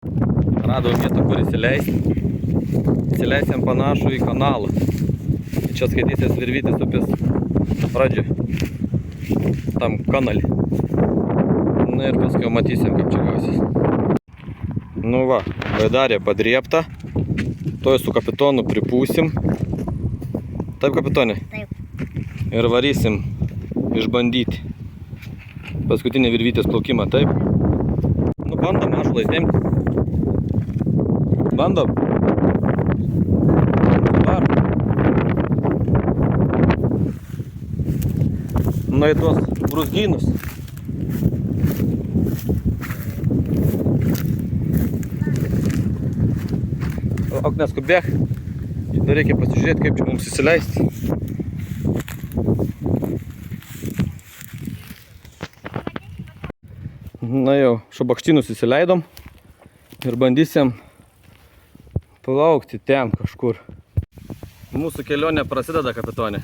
Radom vietą, kur įsileisti. Įsileisim panašų į kanalą. Čia skaitysis Virvytės upės pradžia. Tam kanalį. Na ir paskui matysim, kaip čia gausis. Nu va, baidarė padriepta. Toj su kapitonu pripūsim. Taip, kapitonė? Taip. Ir varysim išbandyti paskutinį Virvytės plaukimą, taip? Nu, bandom, ašulais temti. Bandom. Var. Nu, į tuos brūzgynus. Lauk, neskubėk. Dar reikia pasižiūrėti, kaip čia mums įsileisti. Na jau, šabakštynus įsileidom ir bandysim plaukti ten kažkur. Mūsų kelionė prasideda, kapitonė.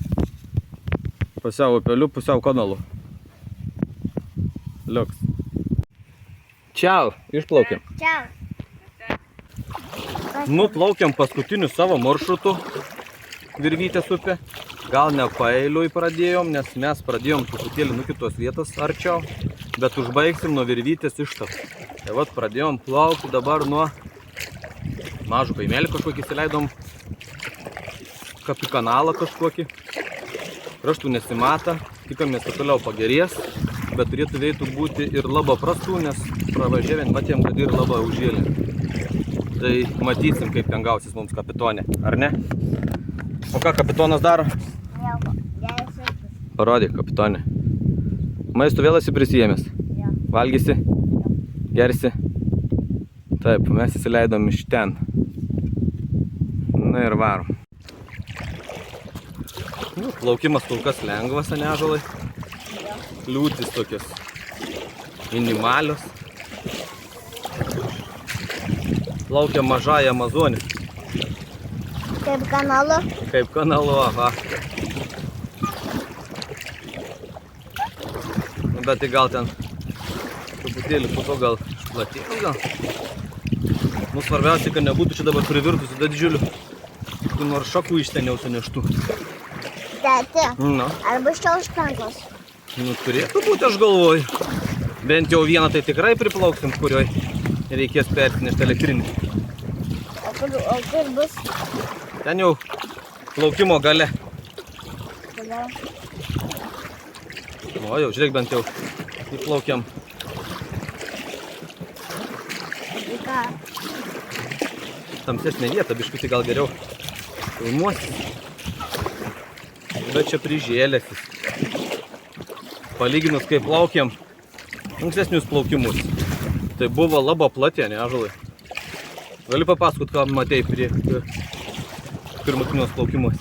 Pusiau upeliu, pusiau kanalu. Liuks. Čiau, išplaukiam. Čiau. Nuplaukiam paskutiniu savo maršrutu Virvytės upė. Gal ne paeiliui pradėjom, nes mes pradėjom truputėlį nuo kitos vietos arčiau, bet užbaigsim nuo Virvytės ištak. Tai vat pradėjom plaukti dabar nuo mažų kaimelį kažkokį įsileidom, kapį kanalą kažkokį. Kraštų nesimata, tikimės, kad toliau pagerės, bet turėtų veitų būti ir labai prastų, nes pravažiavėm, matėm, kad ir labai užėlė. Tai matysim, kaip ten gausis mums kapitonė, ar ne? O ką kapitonas daro? Nieko. Geras vaikas. Parodyk, kapitonė. Maisto vėl esi prisijėmęs? Jo. Valgysi? Gersi? Taip, mes įsileidom iš ten. Na ir varom. Nu, plaukimas kol kas lengvas, ane ąžuolai? Liūtys tokios minimalios. Plaukiam mažąją Amazonę. Kaip kanalu. Kaip kanalu, aha. Bet tai gal ten truputėlį po to gal išplatėjo gal. Nu, svarbiausia, kad nebūtų čia dabar privirtusi da didžiulių kokių nors šakų iš ten jau suneštų. Tėti. Nu. Arba iš čia užpenkos. Nu, turėtų būti, aš galvoju. Bent jau vieną tai tikrai priplauksim, kurioj reikės persinešti elektrinį. O kur bus? Ten jau plaukimo gale. Tada. O jau, žiūrėk, bent jau įplaukiam. Į ką? Tamsesnė vieta, biškutį gal geriau filmuosi. Bet čia prižėlėsis. Palyginus, kai plaukiam ankstesnius plaukimus, tai buvo labai platė, ne ąžuolai? Gali papasakot, ką matei prie pirmutinios plaukimus?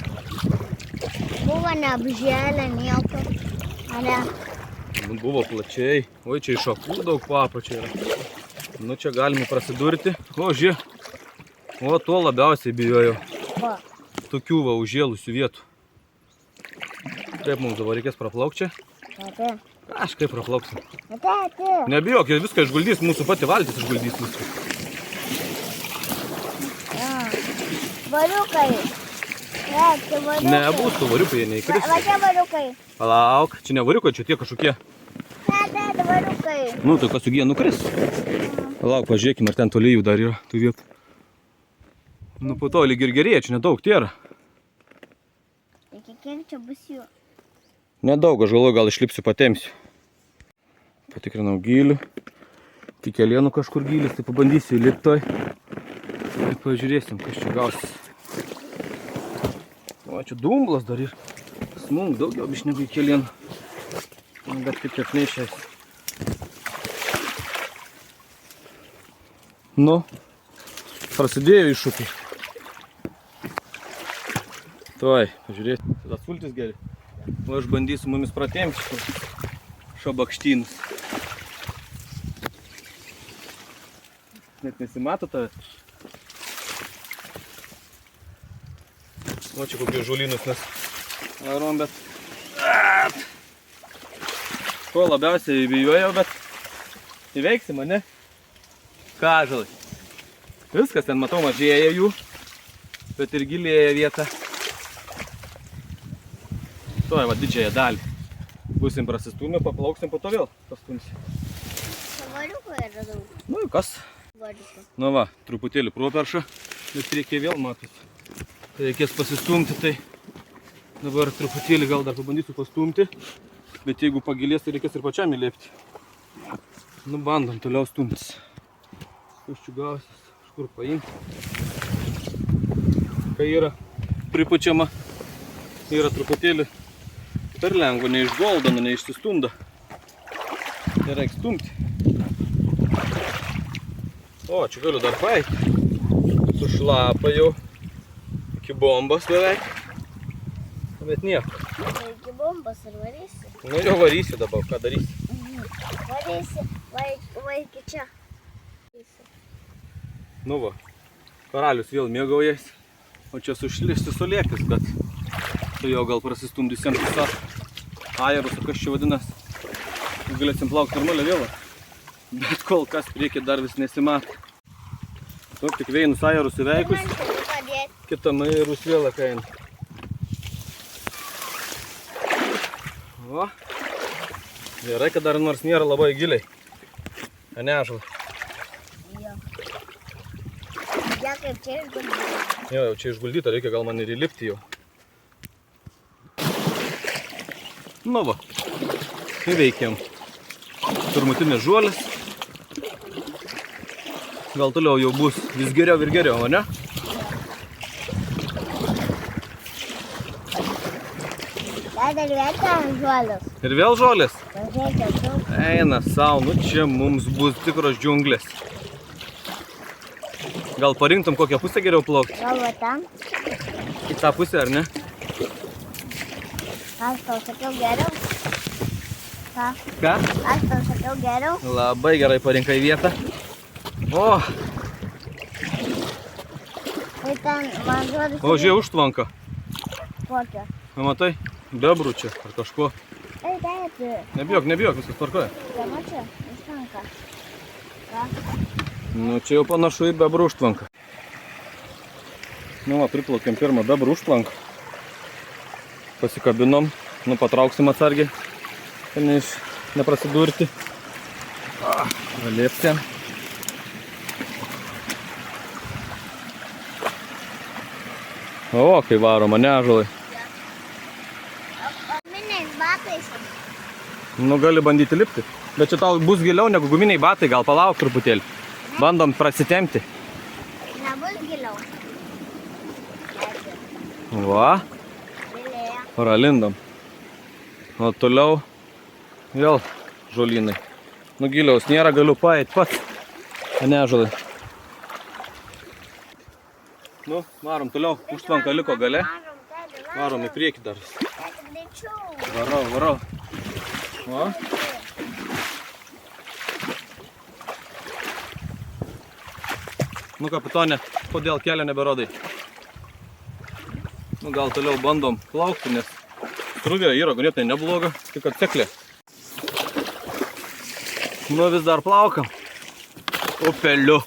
Buvo neapžėlė nieko. Ale. Buvo plačiai. Oi, čia iš šakų daug kvapo čia yra. Nu, čia galime prasidurti. O, žiūrėk. O, to labiausiai bijojau. Va. Tokių va užžėlusių vietų. Kaip mums dabar reikės praplaukti čia? Tėti. Kažkaip praplauksim. Tėti. Nebijok, jie viską išguldys, mūsų pati valtis išguldys viską. Variukai. Tėti, variukai. Nebus tų variukai, jie neįkris. Va čia variukai. Palauk, čia ne variukai, čia tie kažkokie. Tėti, variukai. Nu, tai kas juk jie nukris. Palauk, pažiūrėkime, ar ten toli jų dar yra tų vietų. Nu, po to lyg ir gerėja, čia nedaug tėra. Iki kiek čia bus jų? Nedaug, aš galvoju, gal išlipsiu, patemsiu. Patikrinau gilių. Tik kelienų kažkur gilis, tai pabandysiu įlipti toj. Ir pažiūrėsim, kas čia gausis. O, čia dumblas dar ir smunk daugiau biš negu į kelienų. Bet kaip kiek neišės. Nu, prasidėjo iššūkiai. Tuoj, pažiūrėsim. Tada sultis geri. O aš bandysiu mumis pratempti šabakštynus. Net nesimato tave. O čia kokius žolynus mes varom, bet... Ko labiausiai bijojau, bet įveiksim, ane? Ką, žalai? Viskas ten, matau, mažėja jų, bet ir gilėja vieta. Tuoj, va, didžiąją dalį. Būsim prasistūmę, paplauksim, po to vėl pastumsim. Savariuko yra daug. Nu, kas? Savariuko. Nu va, truputėlį properša, bet reikia vėl, matot. Tai reikės pasistumti, tai dabar truputėlį gal dar pabandysiu pastumti, bet jeigu pagilės, tai reikės ir pačiam įlėpti. Nu, bandom toliau stumtis. Kas čia gausis, kažkur paimti. Kai yra pripučiama, yra truputėlį per lengva, neišgoldana, neišsistumda. Nereik stumti. O, čia galiu dar paeiti. Sušlapa jau iki bombos beveik. Bet nieko. Tai iki bombos ir varysi. Nu jau varysi dabar, ką darysi? Varysi, va iki čia. Nu va, karalius vėl mėgaujasi. O čia suliekis, bet tai jau gal prasistumdysim visą ajerus, kas čia vadinas. Galėsim plaukti normalią vėlą. Bet kol kas priekį dar vis nesimato. Nu, tik vienus ajerus įveikus, kitam ajerus vėlą kaina. O, gerai, kad dar nors nėra labai giliai. Nežal. Ja, kaip čia išguldyta. Jo, jau čia išguldyta, reikia gal man ir įlipti jau. Nu va, įveikėm pirmutinės žuolės. Gal toliau jau bus vis geriau ir geriau, o ne? Dar vėl ten žuolės. Ir vėl žuolės? Pažiūrėkite, daug. Eina sau, nu čia mums bus tikros džiunglės. Gal parinktum kokią pusę geriau plaukti? Gal va ten? Į tą pusę, ar ne? Aš tau sakiau geriau. Ką? Ką? Aš tau sakiau geriau. Labai gerai parinkai vietą. O, Tai ten man žodis. o žiūrėjau užtvanką. Kokia? Na, matai, bebrų čia ar kažko. Ei, tėti. Nebijok, viskas tvarkoja. Tema čia, užtenka. Ką? Nu, čia jau panašu į bebrų užtvanką. Nu, va, priplaukėm pirmą bebrų užtvanką. Pasikabinom, nu, patrauksim atsargiai, kad neprasidurti. Valėpsim. O, kai varoma, ne ąžuolai. Guminiais batais. Nu, gali bandyti lipti. Bet čia tau bus giliau negu guminiai batai, gal palauk truputėlį. Bandom prasitempti. Nebus giliau. Va, Gilėja. pralindom. O toliau vėl žolynai. Nu, giliaus nėra, galiu paeit pats. A ne ąžuolai. Nu, varom toliau. Užtvanka liko gale. Varom į priekį dar. Varau. Va. Nu, kapitonė, kodėl kelio neberodai? Nu, gal toliau bandom plaukti, nes struvė yra ganėtinai nebloga, tik atseklė. Nu, vis dar plaukam. Upeliu.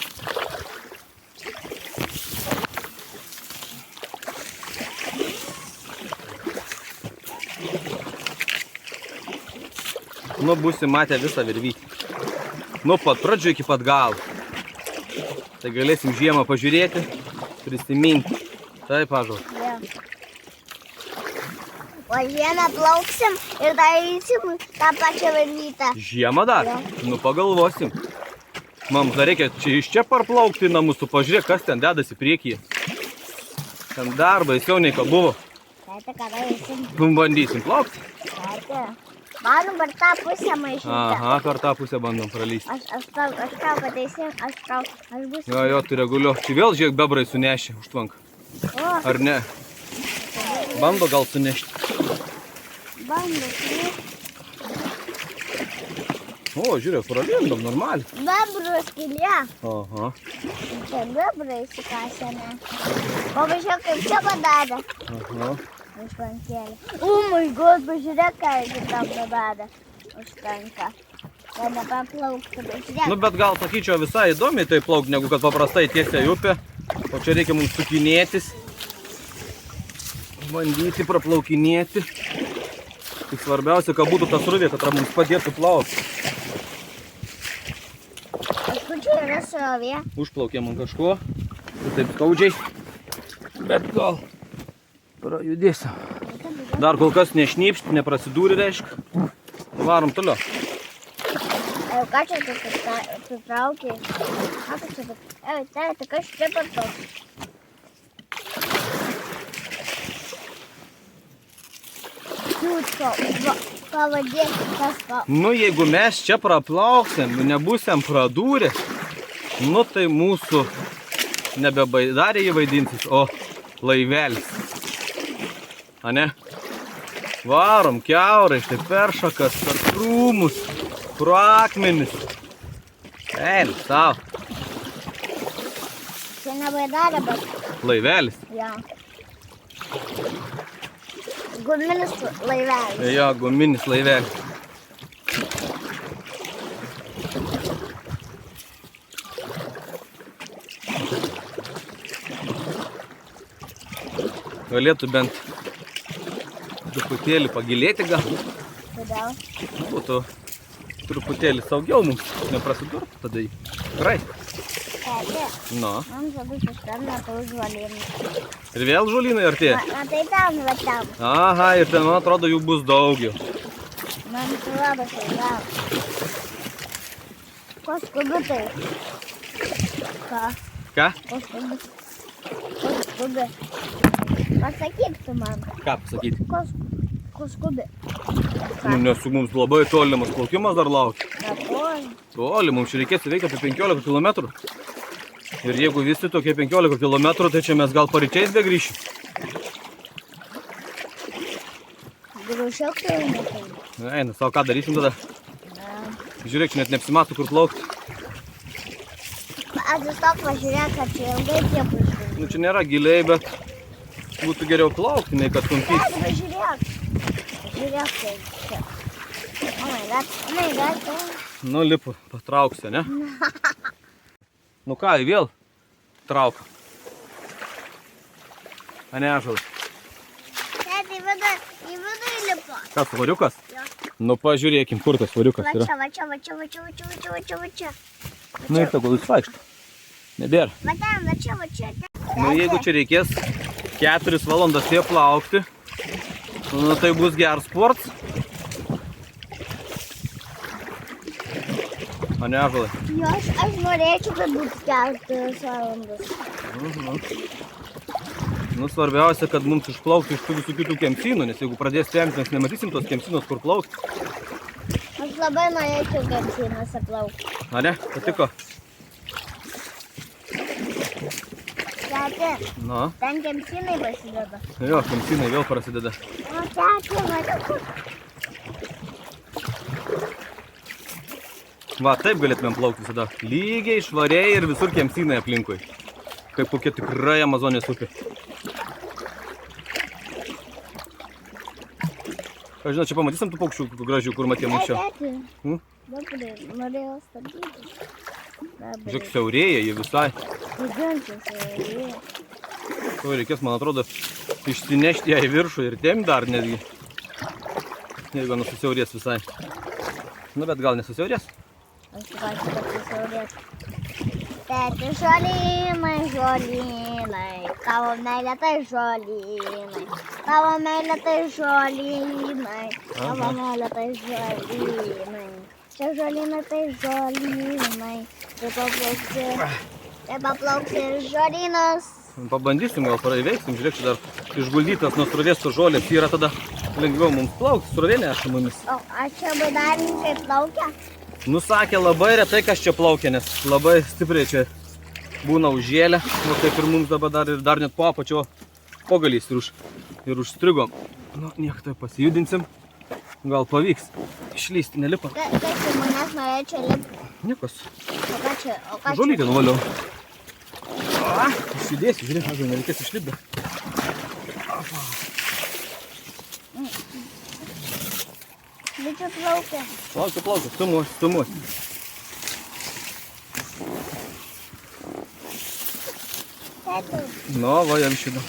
Nu, būsim matę visą virvytę. Nu, pat pradžių iki pat galo. Tai galėsim žiemą pažiūrėti, prisiminti. Taip, ąžuolai. O žiemą plauksim ir darysim tą pačią virvytę. Žiemą dar? Nu, pagalvosim. Mums dar reikia iš čia parplaukti į namus, tu pažiūrėk, kas ten dedasi priekyje. Ten dar baisiau nei ką buvo. Tėte, ką darysim? Bandysim plaukti. Tėte, varom per tą pusę maišytę. Aha, per tą pusę bandom pralysti. Aš tau pateisim, aš būsiu. Jo, tu reguliuok. Čia vėl, žiūrėk, bebrai sunešė užtvanką. O, Ar ne? Bando gal sunešti. bando. O, žiūrėk, pralindom, normaliai. Bebrų skylė. Aha. Čia bebrai įsikasėme. O važiuok, kaip čia padarė. Aha. Užtvankėlė. Oh my god, pažiūrėk, ką jis tam padarė. Užtvanka. Kad nepaplauktų, bet žiūrėk. Nu, bet gal sakyčiau visai įdomiai tai plaukti, negu kad paprastai tiesiai į upę. O čia reikia mums sukinėtis. Bandyti praplaukinėti. Tik svarbiausia, kad būtų ta srovė, kad mums padėtų plaukti. Kažkučiu yra srovė. Užplaukėm ant kažko. Tai taip skaudžiai. Bet gal prajudėsim. Dar kol kas nešnypšt, neprasidūri, reiškia. Varom toliau. Ką čia tu pritraukiai? Ką tu čia tu? Tai kas čia per toks? Jūtko, pavadėk kažko. Nu, jeigu mes čia praplauksim, nebūsim pradūrę, nu tai mūsų nebe baidarė įvaidinsis, o laivelis. Ane? Varom kiaurai, štai per šakas, per krūmus, pro akmenis. Eil, savo. Čia ne baidarė, bet... Laivelis. Jo. Guminis laivelis. Jo, guminis laivelis. Galėtų bent truputėlį pagilėti gal. Kodėl? Būtų truputėlį saugiau mums, neprasidurtų tada jį. Gerai. Tėti, Nu. man labai suskambina tau žuolynai. Ir vėl žolynai artėja. Na tai ten, va ten. Aha, ir ten, man atrodo, jų bus daugiau. Man atrodo, tai gal. Ko skubi tai? Ką? Ką? Ko skubi? Ko skubi? Pasakyk tu man. Ką pasakyti? Ko skubi? Nu, nes mums labai tolimas plaukimas dar laukia. Nakoj. Toli, mums čia reikės įveikti apie 15 km. Ir jeigu visi tokie 15 km, tai čia mes gal paryčiais begrįšim. Grūšiok tai netai. Eina, savo ką darysim tada? Žiūrėk, čia net neapsimato kur plaukti. Atsistok pažiūrėk, kad čia ilgai tie puškai. Nu, čia nėra giliai, bet būtų geriau plaukti, nei kad sunkyti. Pažiūrėk. Pažiūrėk tai čia. Oh my god. Nu, lipu, patrauksiu, ne? Nu ką, vėl trauk. Ane, ąžuolas. Tėti, į vidų įlipo. Kas, svoriukas? Jo. Nu, pažiūrėkim, kur tas svoriukas Va yra. čia, va čia. Nu, ir tegul jis vaikšto. Nebėra. Va ten, va čia. Nu, jeigu čia reikės 4 valandas jie plaukti, nu, tai bus geras sportas. Ane, ąžuolai? Jo, aš norėčiau, kad būtų 4 valandas. Nu, svarbiausia, kad mums išplaukti iš tų visų kitų kemsynų, nes jeigu pradės temti, mes nematysim tos kemsynos, kur plaukti. Aš labai norėčiau kemsynuose plaukti. Ane, patiko? Tėti, Nu, ten kemsynai prasideda. jo, kemsynai vėl prasideda. O tėti, va čia. Va, taip galėtumėm plaukti visada. Lygiai, švariai ir visur kemsynai aplinkui. Kaip kokia tikrai Amazonės upė. Ką žinot, čia pamatysim tų paukščių gražių, kur matėm anksčiau. Tėti, Hmm? norėjau stabdyti. Žiūrėk, siaurėja jie visai. Didžiausias. To reikės, man atrodo, išsinešti ją į viršų ir temti dar netgi. Jeigu nususiaurės visai. Nu, bet gal nesusiaurės. Aš tikiuosi, kad susiaurės. Tėti, žolynai, tavo meilė tai žolynai, tavo meilė tai žolynai, tavo meilė tai žolynai, čia žolynai tai žolynai, tai paplauksi ir žolynus. Pabandysim, gal praveiksim, žiūrėk, čia dar išguldytas nuo srovės su žolės, yra tada lengviau mums plaukti, srovė neša mumis. O čia baidarininkai plaukia? Nusakė labai retai, kas čia plaukia, nes labai stipriai čia būna užžėlę, o taip ir mums dabar dar net po apačio pogalys ir užstrigom. Nu, niek tai pasijudinsim, gal pavyks išlysti, nelipa. Kaip manęs norėčiau lipti? Niekas, O ką čia? žolytę nuvaliau. Išjudėsiu, žiūrėk, aš nereikės išlipti. Bičių plaukia. Plaukia, stumuos. Tėti. Nu, va, jam šitą.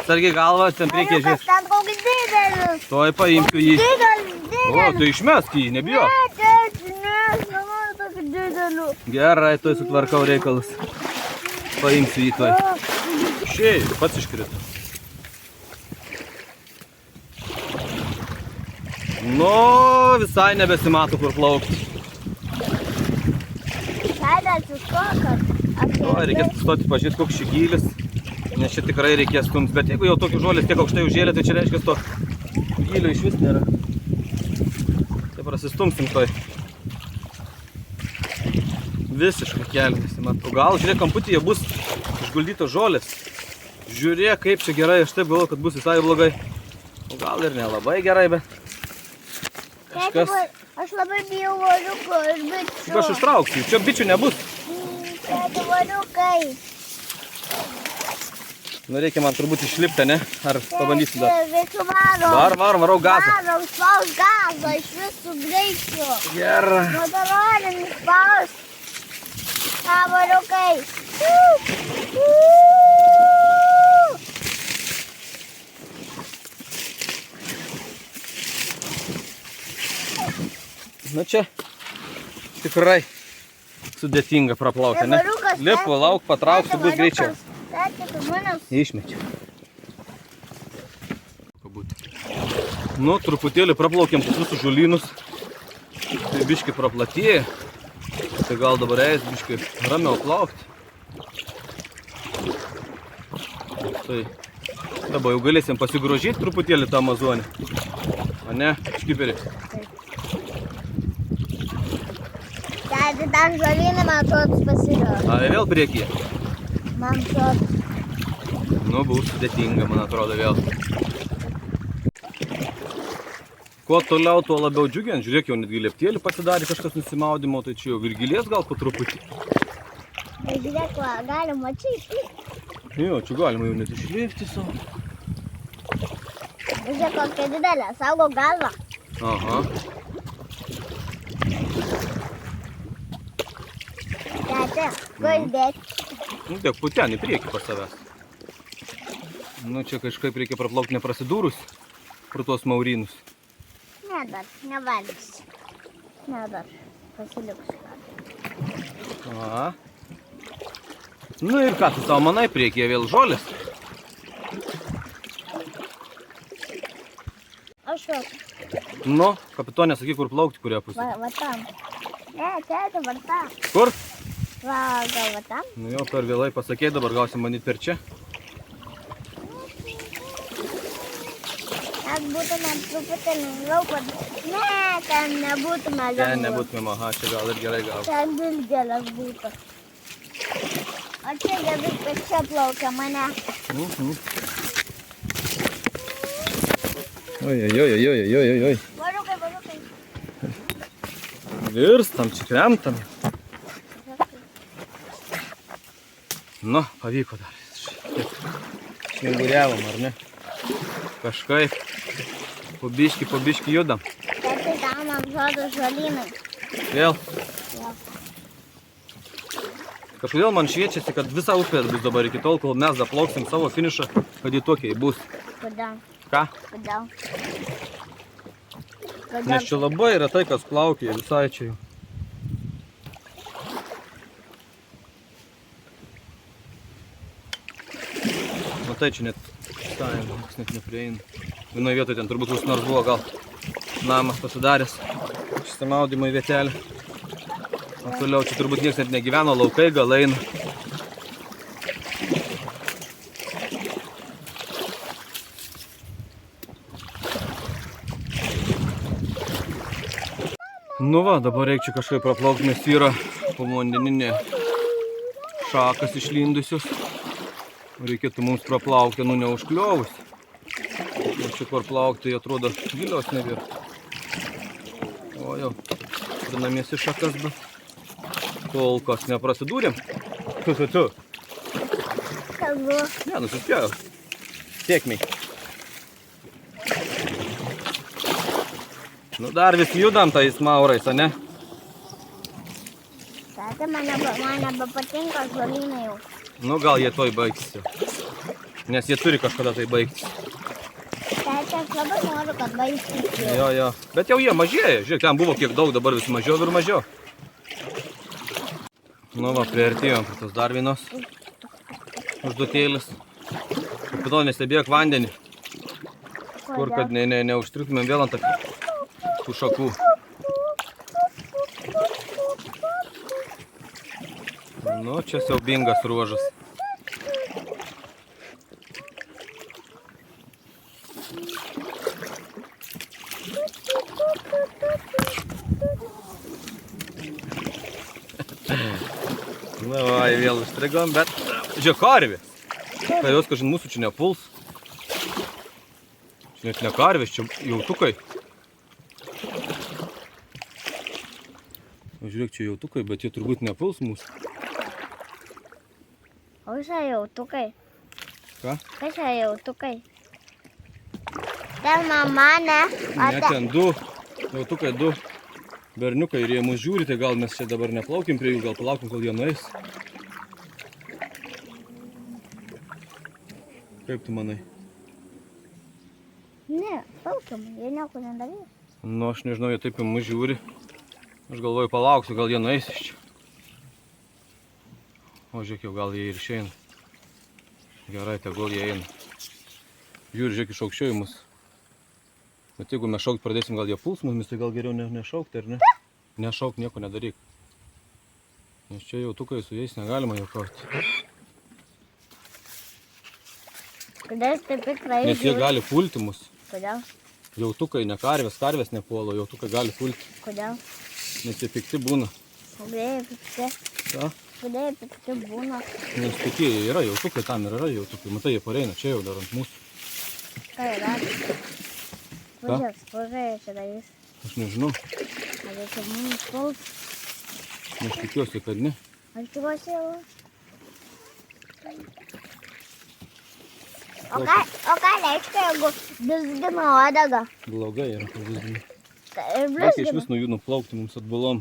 Sargiai galvą, ten reikia Mariukas, žiūrėti. ten koks didelis. Tuoj paimsiu jį. Didelis. O, tai išmesk jį, nebijok. Ne, tėti, ne, aš nenoriu tokį didelį. Gerai, tuoj sutvarkau reikalus. Paimsiu jį tuoj. Išėjai, pats iškrito. Nu, visai nebesimato, kur plaukti. Šaidė atsistok, O, reikės stoti pažiūrėti, koks šį gylis. Nes čia tikrai reikės stums. Bet jeigu jau tokį žolės tiek aukštai užžėlė, tai čia reiškia, to gylio iš vis nėra. Tai prasistumsim toj. Visiškai kelią nesimato. O gal, žiūrėk, kamputyje bus išguldytos žolės. Žiūrėk, kaip čia gerai. Aš taip galvoju, kad bus visai blogai. O gal ir nelabai gerai, bet kažkas... Aš labai bijau voriuko ir bičių. Aš ištrauksiu. Čia bičių nebus. Tėti, voriukai. Nu, reikia man turbūt išlipti, ne? Ar pabandysiu dar? Bičių varom. Varau gazą. Varom, spaus gazą iš visų greičių. Gerai. Motorolinį spaus. Ką, voriukai? Nu čia tikrai sudėtinga praplaukti, ne? Lipu, lauk, patrauksiu, bus greičiau. Tėti, tu manęs. Išmečiau. Nu, truputėlį praplaukėm tus visus žolynus. Tai biški praplatėja. Tai gal dabar eis biški ramiau plaukti. Tai dabar jau galėsim pasigrožyti truputėlį tą Amazonę. O ne, škiperį. Tėti, dar žolynai, man atrodo, pasirodė. A, vėl priekyje. Man atrodo. Nu, bus sudėtinga, man atrodo, vėl. Kuo toliau, tuo labiau džiugiant. Žiūrėk, jau netgi lieptėlį pasidarė kažkas nusimaudimo, tai čia jau virgilės gal po truputį. Tai žiūrėk, va, galima čia išlipti. Jo, čia galima jau net išlipti savo. Žiūrėk, kokia didelė, saugo galvą. Aha. Tėti, kur išbėgti? Nu, tiek putenį priekį pas savęs. Nu, čia kažkaip reikia praplaukti neprasidūrus pro tuos maurynus. Ne dar, nevalgysiu. Ne dar, pasiliksiu. Aha. Nu ir ką tu tau manai, priekyje vėl žolės? Aš va, Nu, kapitonė, sakyk, kur plaukti, kurią pusę. va tam. Ne, tėti, va tam. Kur? Va, gal va tam? Nu jau per vėlai pasakei, dabar gausim manyti per čia. Mes būtume truputį lengviau, kad... Ne, ten nebūtume lengviau. Ten nebūtumėm, aha, čia gal ir gerai gal. Ten dilgėlės būtų. O čia viskas čia plaukia mane. Oi. Voriukai, voriukai. Virstam, čia kremtam. Nu, pavyko dar. Švinguriavom, ar ne? Kažkaip. Po biški judam. Tėti, tam man žodų žolynai. Vėl. Jo. Kažkodėl man šviečiasi, kad visa upė bus dabar iki tol, kol mes zaplauksim savo finišą, kad į tokiai bus. Kodėl? Ką? Kodėl? Nes čia labai retai kas plaukė, visai čia jau. Matai, čia net sąjungą, niekas net neprieina. Vienoje vietoje ten turbūt kas nors buvo gal namas pasidaręs. Išsimaudimo į vietelę. O toliau čia turbūt niekas net negyveno, laukai gal eina. Nu va, dabar reikia čia kažkaip praplaukti, nes yra povandeninė šakas išlindusios. Reikėtų mums praplaukti, nu neužkliovus. O čia kur plaukti, atrodo, gilios nebėra. O jau, trinamiesi šakas, bet kol kas neprasidūrėm. Tu. Kas buvo? Ne, nusispėjau. Sėkmiai. Nu dar vis judam tais maurais, ane? Tėti, man nebepatinka žolynai jau. Nu gal jie toj baigsis jau. Nes jie turi kažkada tai baigtis. Tėti, aš labai noriu, kad baigsis jau. Jo. Bet jau jie mažėja. Žiūrėk, ten buvo kiek daug, dabar vis mažiau ir mažiau. Nu va, priartėjom prie tos dar vienos užduotėlis. Kodėl nestebėk vandenį. Kur, kad neužstriktumėm vėl ant tų šakų. Nu, čia siaubingas ruožas. Na, va, vėl užstrigom, bet... Žiūrėk, karvės. Tai jos, kažin, mūsų čia nepuls. Čia net ne karvės, čia jautukai. Žiūrėk, čia jautukai, bet jie turbūt nepuls mūsų. O čia jautukai. Ką? Kas čia jautukai? Ten mama, ne? Ne, ten du. Jautukai du. Berniukai ir jie mus žiūri, tai gal mes čia dabar neplaukim prie jų, gal palaukim, kol jie nueis. Kaip tu manai? Ne, plaukiam, jie nieko nedarys. Nu, aš nežinau, jie taip į mus žiūri. Aš galvoju, palauksiu, gal jie nueis iš čia. O žiūrėk, jau gal jie ir išeina. Gerai, tegul jie eina. Žiūri, žiūrėk, iš aukščiau į mus. Bet jeigu mes šaukt pradėsim, gal jie puls mumis, tai gal geriau nešaukti, ar ne? Nešaukt, nieko nedaryk. Nes čia jautukai, su jais negalima jaukauti. Kodėl taip tikrai žiūri? Nes jie gali pulti mus. Kodėl? Jautukai, ne karvės, karvės nepuola, jautukai gali pulti. Kodėl? Nes jie pikti būna. Kodėl pikti? Ką? Kodėl pikti būna? Nes pikti yra jautukai, tam ir yra jautukai. Matai, jie pareina čia jau dar ant mūsų. Ką jie daro? Važiuok, spažai čia darys. Aš nežinau. Ar jie čia mums puls? Aš tikiuosi, kad ne. Aš tikiuosi jau. O ką reiškia, jeigu blizgina uodegą? Blogai yra pavyzdžiui. Tai Reikia iš blizgina. vis nuo jų nuplaukti mums atbulom.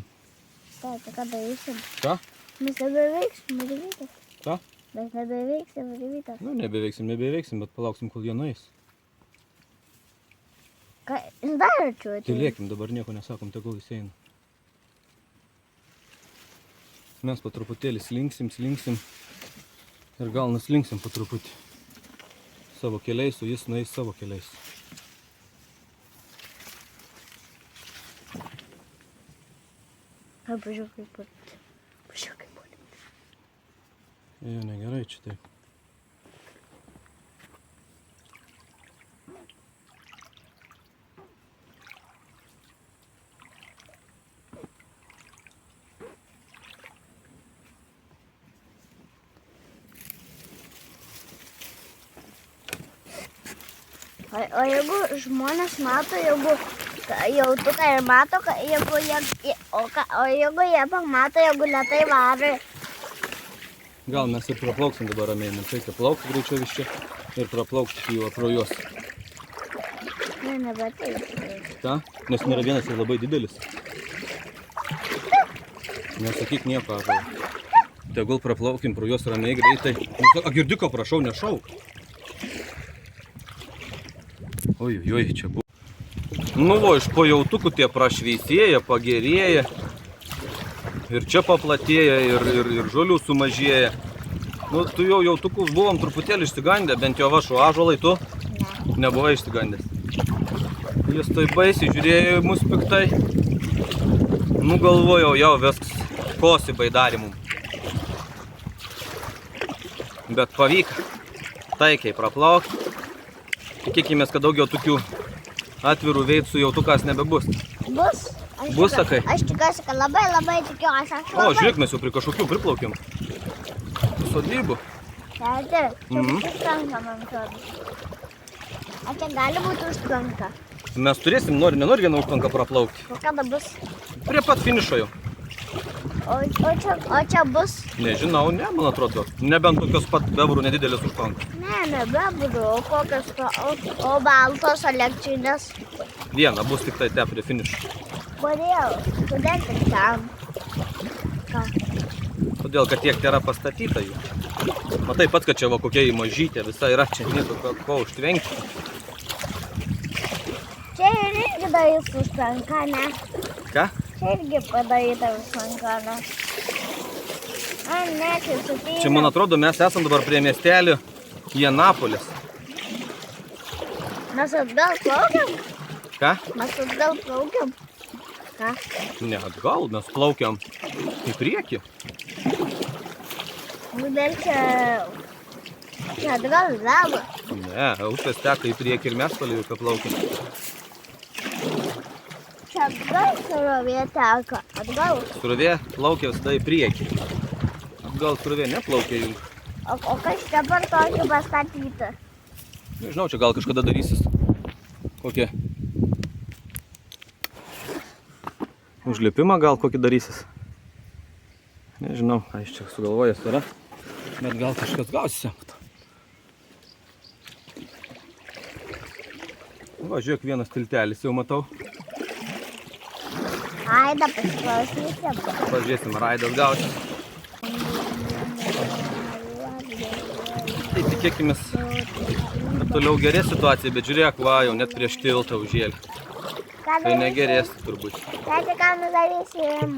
Tai ką darysim? Ką? Mes nebeveiksim, ryvytas. Ką? Mes nebeveiksim, ryvytas. Nu, nebeveiksim, bet palauksim, kol jie nueis. Ką, jis dar arčiau atėjo. Tylėkim, dabar nieko nesakom, tegul jis eina. Mes po truputėlį slinksim ir gal nuslinksim po truputį. Savo keliais, o jis nueis savo keliais. Pažiūrėk kaip pat. Pažiūrėk kaip pat. Jo, negerai čia taip. O jeigu žmonės mato, jeigu jautukai ir mato, jeigu jie pamato, jeigu lėtai varai. Gal mes ir praplauksim dabar ramiai, mums reikia plaukti greičiau iš čia ir praplaukti juo pro juos. Ne, nebetai. Ką? Nes nėra vienas ir labai didelis. Nesakyk nieko, aš tegul praplaukim pro juos ramiai greitai. A, girdiko, prašau, nešauk. Oi, čia buvo. Nu, va, iš po jautukų tie prašveisėja, pagerėja. Ir čia paplatėja, ir žolių sumažėja. Nu, tu jau jautukus buvom truputėlį išsigandę, bent jau aš, o ąžuolai tu nebuvai išsigandęs. Jis tai baisiai žiūrėjo į mus piktai. Nu, galvojau, jau viskas kosi baidarį mum. Bet pavyko taikiai praplaukti. Tikėkimės, kad daugiau tokių atvirų veicų jautukas nebebus. Bus. Bus, sakai? Aš tikiuosi, kad labai tikiuosi. O, žiūrėk, mes jau prie kažkokių priplaukėm. Sodybų. Tėti, čia bus užtvanka, man atrodo. A čia gali būti užtvanka? Mes turėsim, nenori vieną užtvanką praplaukti. O kada bus? Prie pat finišo jau. O čia bus? Nežinau, ne, man atrodo. Nebent tokios pat bebrų nedidelės užtvankos. Ne, bebrų, o kokios to, o baltos elekčinės. Viena bus tik tai te prie finišo. Kodėl? Kodėl tik ten? Ką? Todėl, kad tiek yra pastatyta jų. Matai pats, kad čia va kokia į mažytė, visa yra čia nieko ko užtvenkti. Čia ir irgi darys užtvanka, ne? Ką? Čia irgi padaryta užtvanka, ne? A, ne, čia supynė. Čia, man atrodo, mes esam dabar prie miestelio Janapolis. Mes atgal plaukiam? Ką? Mes atgal plaukiam? Ką? Ne, atgal, mes plaukiam į priekį. Kodėl čia atgal veda? Ne, upės teka į priekį ir mes toliau plaukiam. Čia atgal srovė teka. Atgal. Srovė plaukia visada į priekį. Atgal srovė neplaukia jung. O kas dabar tokį pastatyti? Nežinau, čia gal kažkada darysis. Kokie? Užlipimą gal kokį darysis. Nežinau, ką iš čia sugalvojęs yra. Bet gal kažkas gausis jam. Va, žiūrėk, vienas tiltelis jau matau. Aida, pasiklausysim. Pažiūrėsim, ar Aidas gausis. Tai tikėkimės, kad toliau gerės situacija, bet žiūrėk, va, jau net prieš tiltą užėlė. Tai negerės turbūt. Tai ką nudarysim?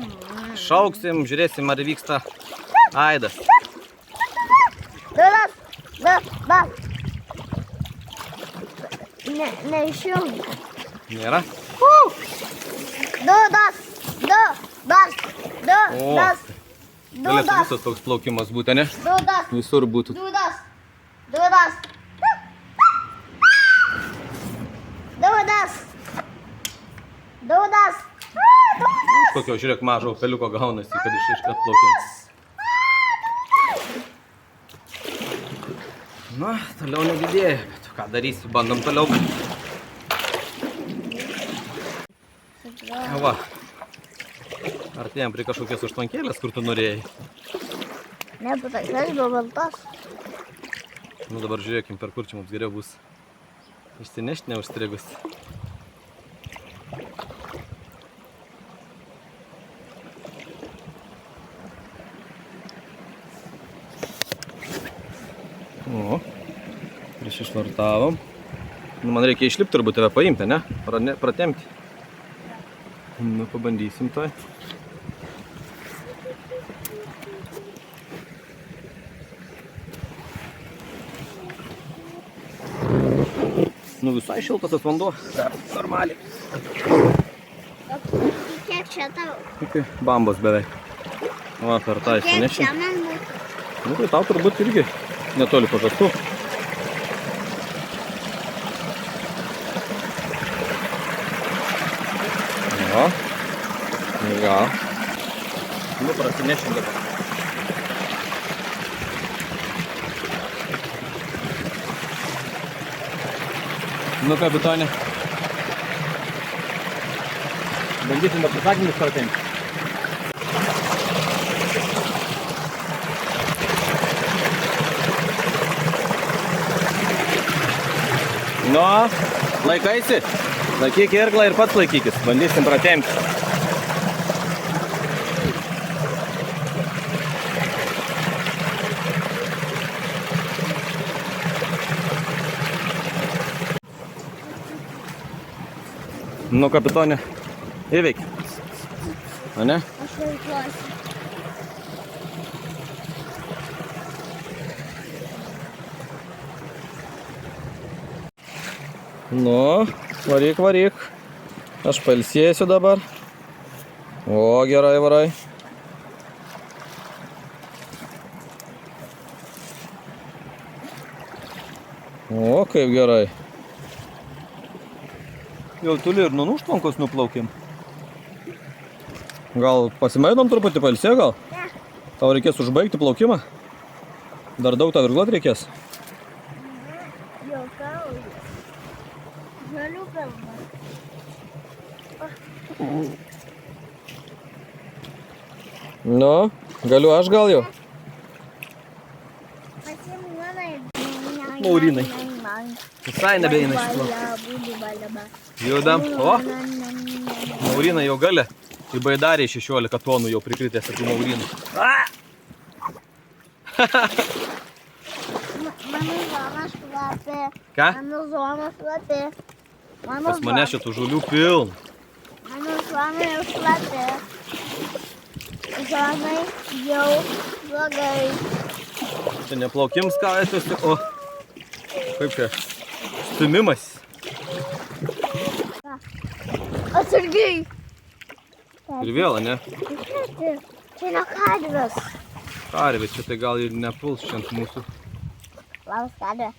Šauksim, žiūrėsim, ar vyksta Aidas. Dudas! Neišjungi. Nėra? Dudas! Galėtų visas toks plaukimas būtų, ne? Dudas! Visur būtų. Dudas! Dudas! Dudas! Dudas! Kokio, žiūrėk, mažo upeliuko gaunasi, kad iškart plaukiam. Na, toliau nedidėja, bet ką darysi, bandom toliau. Va, artėjom prie kažkokios užtvankėlės, kur tu norėjai. Ne, bet tokios buvo baltos. Nu dabar žiūrėkim, per kur čia mums geriau bus išsinešti neužstrigus. O, prieš išvartavom. Nu, man reikia išlipti turbūt tave paimti, ne? Pratempti. Nu, pabandysim toj. Nu, visai šiltas tas vanduo. Normaliai. Kiek čia tau? Iki bambos beveik. Va, per tą Kiek išsinešim. čia man būtų? Nu, tai tau turbūt irgi netoli pažastų. Jo. Gal. Nu, prasinešim dabar. Nu, kapitonė. Bandysim pasakinius pratempti. Nu, laikaisi. Laikyk irklą ir pats laikykis. Bandysim pratempti. Nu, kapitonė, įveik. O ne? Aš laikuosi. Nu, varyk, varyk. Aš pailsėsiu dabar. O, gerai, varai. O, kaip gerai. Jau tuli ir nuo užtvankos nuplaukėm. Gal pasimainom truputį pailsė gal? Ne. Tau reikės užbaigti plaukimą? Dar daug tau virgluot reikės? Juokauju. Žalių kalba. Nu, galiu aš gal jau? Pasiim mano ir... Laurinai. Visai nebeina išsiplaukti. Judam. O, maurina jau gali. Į baidarį 16 tonų jau prikritęs ir tų maurinų. Mano zona šlapia. Ką? Mano zona šlapia. Pas mane šitų žulių piln. Mano zona jau šlapia. Zonai jau blogai. Čia neplaukim skaitosi, o kaip čia? Stumimas. Atsargiai. Ir vėl, ne? Čia ne karvės. Karvė, čia tai gal ir nepuls šiandien mūsų. Labas karvė.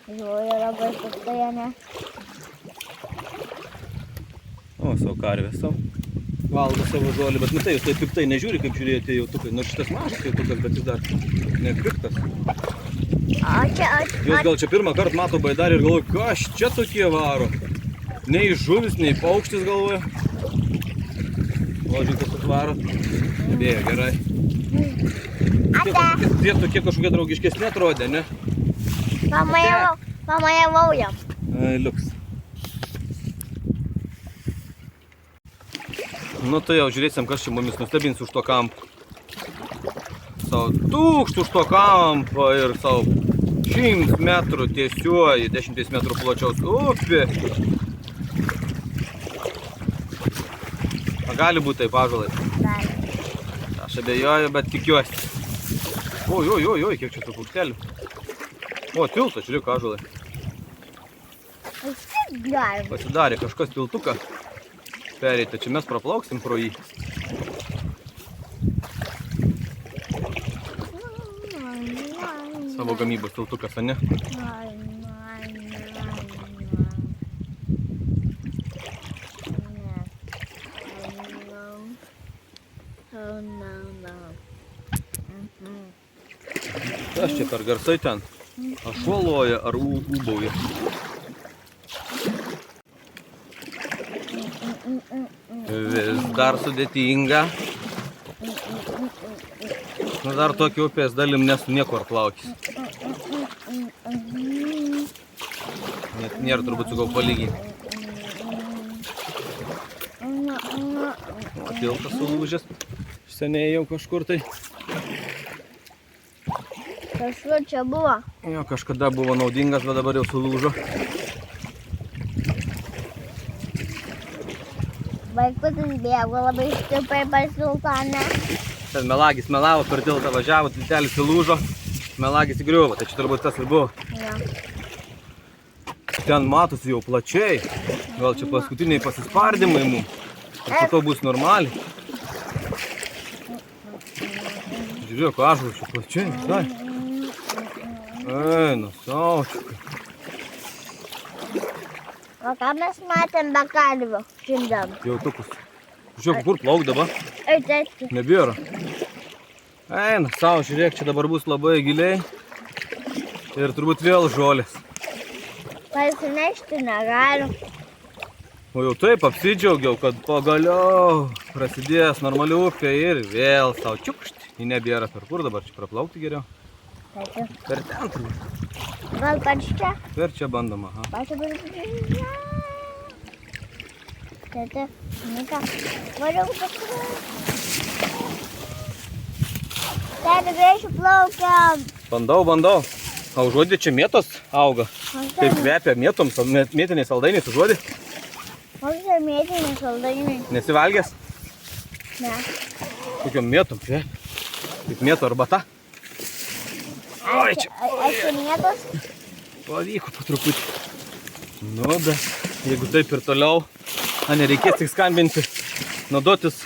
Žiūrėjau, labai piktai, ne? O, savo karvė, savo. Valgo savo žolį, bet matai, jūs tai piktai nežiūri, kaip žiūrėjote jautukai. Nors šitas mažas jautukas, bet jis dar nepiktas. Jūs gal čia pirmą kartą mato baidarį ir galvoju, kas čia tokie varo. Nei žuvis, nei paukštis galvoju. Ložikas atvaro. Bėga gerai. Tie tokie kažkokie draugiškesni atrodė, ne? Mama jau vaujam. Liuks. Nu tai jau žiūrėsim, kas čia mumis nustebins už to kampo. Savo tūkštų už to kampo ir savo 100 metrų tiesioji, 10 metrų plačiaus upė. Gali būti taip, ąžuolai? Gali. Aš abejoju, bet tikiuosi. Oi, kiek čia tų paukštelių. O, tiltas, žiūrėk, ąžuolai. Gali. Pasidarė kažkas tiltuką. Pereita, čia mes praplauksim pro jį. Savo gamybos tiltukas, ane? Kas čia per garsai ten? Ašuoloja ar ūbauja? Vis dar sudėtinga. Nu dar tokį upės dalim nesu niekur plaukis. Net nėra turbūt su gal palyginti. O tiltas sulūžęs. Seniai jau kažkur tai. Kažkur čia buvo. Jo, kažkada buvo naudingas, bet dabar jau sulūžo. Vaikutis bėgo labai stipriai pas tiltą. Ten melagis melavo, per tiltą važiavo, tiltelis sulūžo. Melagis įgriuvo, tai čia turbūt tas ir buvo. Ja. Ten matosi jau plačiai. Gal čia paskutiniai pasispardymai mums. Ir po to bus normaliai. Žiūrėk, ąžuolas čia plačiai. Tai. Eina, saučiukai. O ką mes matėm be karvių šiandien? Jautukus. Žiūrėk, kur plauk dabar? Eiti. Nebėra. Eina, savo, žiūrėk, čia dabar bus labai giliai. Ir turbūt vėl žolės. Pasinešti negaliu. O jau taip apsidžiaugiau, kad pagaliau prasidės normali upė ir vėl savo čiukšti. Ji nebėra. Per kur dabar čia praplaukti geriau? Taip. Per ten turbūt. Gal per čia? Per čia bandoma. Pačią per čia. Tėte, nika, variau kažkur. Tėte, greičiau plaukiam. Bandau. O užuodė čia mėtos auga. Kaip kvepia mėtom, mėtiniai saldainiai užuodė. Koks čia mėtiniai saldainiai? Nesivalgęs? Ne. Kokiom mėtom kvepia. Kaip mėto arbata. Oi, čia. Esi mėtos? Pavyko po truputį. Nu, bet jeigu taip ir toliau, nereikės tik skambinti, naudotis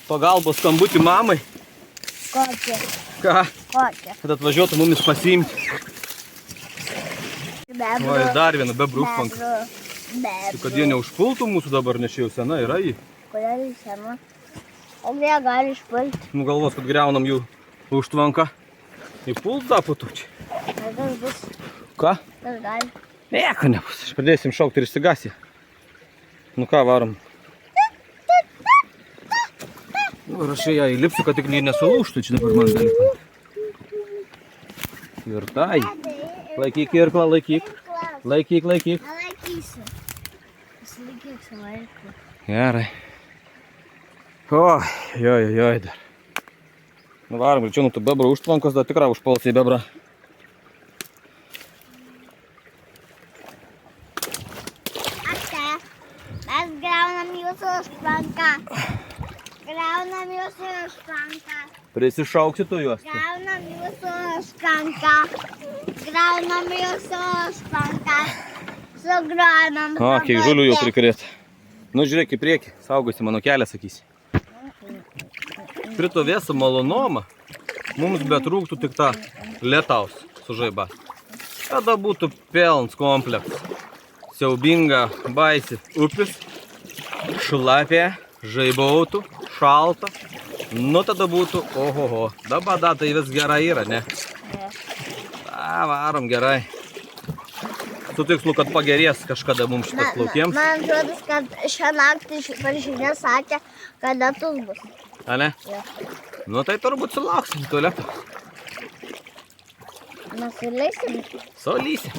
pagalbos skambutį mamai. Kokia? Ką? Kokia? Kad atvažiuotų mumis pasiimti. Bebru. Oi, dar vieną bebrūkpanką. Bebru. Kad jie neužpultų mūsų dabar, nes čia jau sena yra jį. Kodėl jis sena? O jie gali išpulti. Nu galvos, kad greunam jų užtvanką. Įpuls da po to čia. Kas bus? Ką? Kas gali? Nieko nebus. Pradėsim šaukti ir išsigasį. Nu ką, varom. Nu, ir aš ją įlipsiu, kad tik nesulūžtų. Čia dabar man gali. Ir tai. Laikyk irklą, laikyk. Laikyk. Nelaikysiu. Pasilaikyk savo irklą. Gerai. Oi dar. Nuvarom, greičiau nuo tų bebrų užtvankos, dar tikrai užpuls į bebrą. Ate, mes griaunam jūsų užtvanką. Griaunam jūsų užtvanką. Prisišauksi tu juos. Griaunam jūsų užtvanką. Griaunam jūsų užtvanką. Sugriaunam. O, kiek žulių jau prikrėt. Nu, žiūrėk į priekį, saugosi mano kelią, sakysi. Krito vėsą malonumą, mums betrūktų tik tą lietaus su žaiba. Tada būtų pilnas komplektas. Siaubinga baisi upis, šlapė, žaibautų, šalta. Nu tada būtų, ohoho, dabar tai vis gerai yra, ne? Varom gerai. Su tikslu, kad pagerės kažkada mums šitas plaukiems. Man atrodo, kad šią naktį per žinią sakė, kad lietus bus. A ne? Ja. Nu tai turbūt sulauksim tualeto. Mes įleisim. Salysi.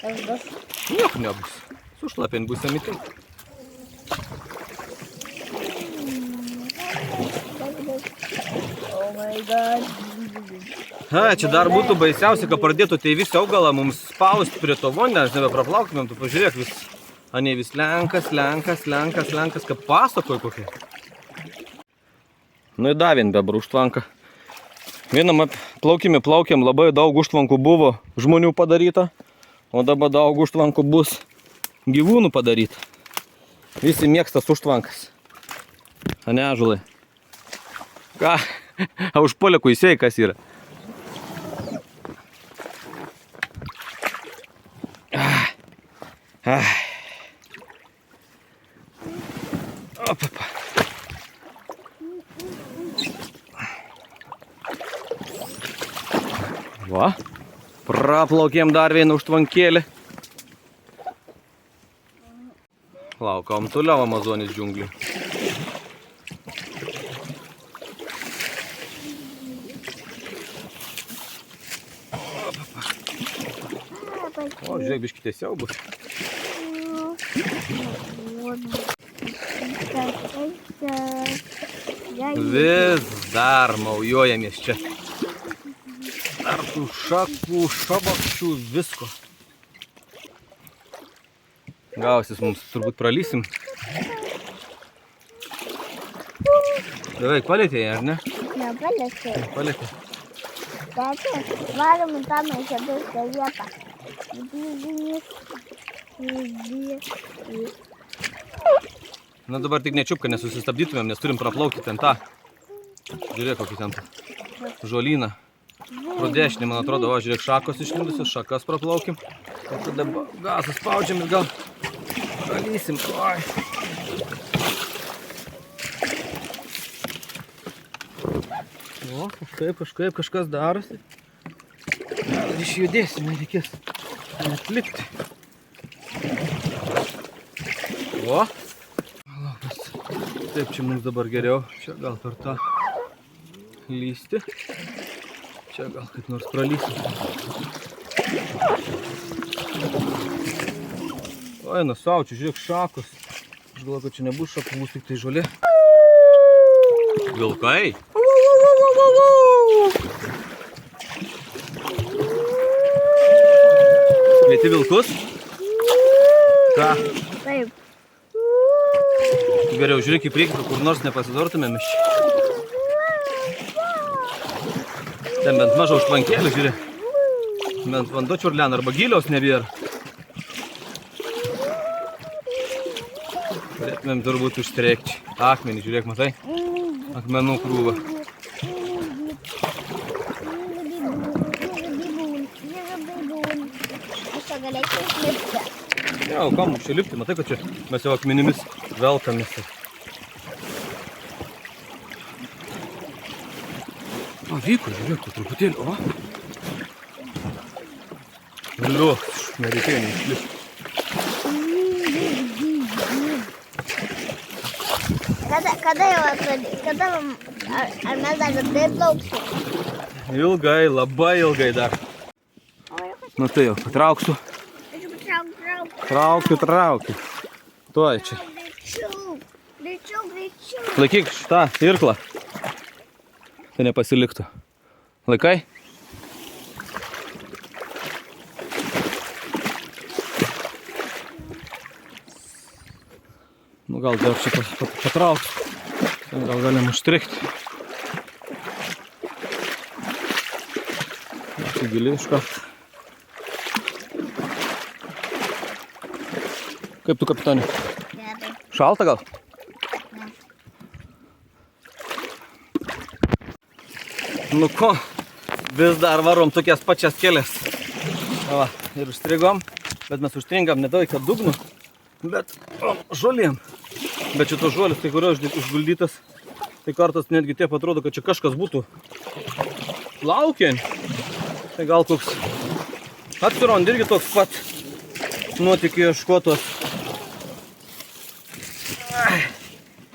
Kas bus? Nieko nebus. Sušlapint būsim į tai. Oh my god. Čia dar būtų baisiausia, kad pradėtų tai visą augalą mums spausti prie to vonę, nes nebepraplauktumėm, tu pažiūrėk vis. Ane vis lenkas, kaip pasakoj kokie. Nu į davin bebrų užtvanką. Vienam plaukėm, labai daug užtvankų buvo žmonių padaryta, o dabar daug užtvankų bus gyvūnų padaryta. Visi mėgstas užtvankas. Ane, ąžuolai? Ką? A užpuolė kuisiai kas yra? Opapa. Va, praplaukėm dar vieną užtvankėlį. Laukom toliau Amazonės džiunglių. O, žiūrėk, biškį tiesiau bus. Vis dar maujojamės čia. Dar tų šakų, šabakščių, visko. Gausis mums, turbūt pralysim. Beveik palėtė, ar ne? Nepalėtė. Palėtė. Tėti, varom į tą maišėduską vietą. Na dabar tik nečiupk, kad nesusistabdytumėm, nes turim praplaukti ten tą. Žiūrėk, kokį ten žolyną. Pro dešinį, man atrodo, va, žiūrėk, šakos išlindusios, šakas praplaukim. O tada gasą spaudžiam ir gal pralysim. Oi. O, kažkaip kažkas darosi. Gal išjudėsim, nereikės atlikti. O. Taip, čia mums dabar geriau. Čia gal per tą lysti. Čia gal kaip nors pralysim. Oi, nusaučiu, žiūrėk, šakos. Aš galvoju, kad čia nebus šakų, bus tik tai žolė. Vilkai. Kvieti vilkus? Ką? Taip. Geriau žiūrėk į priekį, kur nors nepasidortumėm iš čia. Ten bent mažą užtvankėlį, žiūrėk. Bent vanduo čiurlena arba giliaus nebėra. Turėtumėm turbūt užstrekti. Akmenį, žiūrėk, matai? Akmenų krūvą. Aš čia galėčiau išlipti. Jo, kam mums čia lipti? Matai, kad čia mes jau akmenimis velkamės. O, vyko, žiūrėk, po truputėlį, o? Liu, nereikėjo neišlipti. Kada jau atradai? Ar mes dar taip plauksim? Ilgai, labai ilgai dar. O, jau kas Nu tai jau, patrauksiu. Traukiu. Tuoj čia. Greičiau. Laikyk šitą irklą. Tai nepasiliktų. Laikai? Nu gal dar čia patrauksiu. Gal galim užstrikti. Čia giliai iš karto. Kaip tu, kapitonė? Gerai. Šalta gal? Ne. Nu ko, vis dar varom tokias pačias kelias. Va, ir užstrigom, bet mes užstringam nedaug kad dugnu, bet žolėm. Bet šitos žolės, kai kurio užguldytas, tai kartas netgi taip atrodo, kad čia kažkas būtų laukiant. Tai gal koks atsirond irgi toks pat nuotykių ieškotos.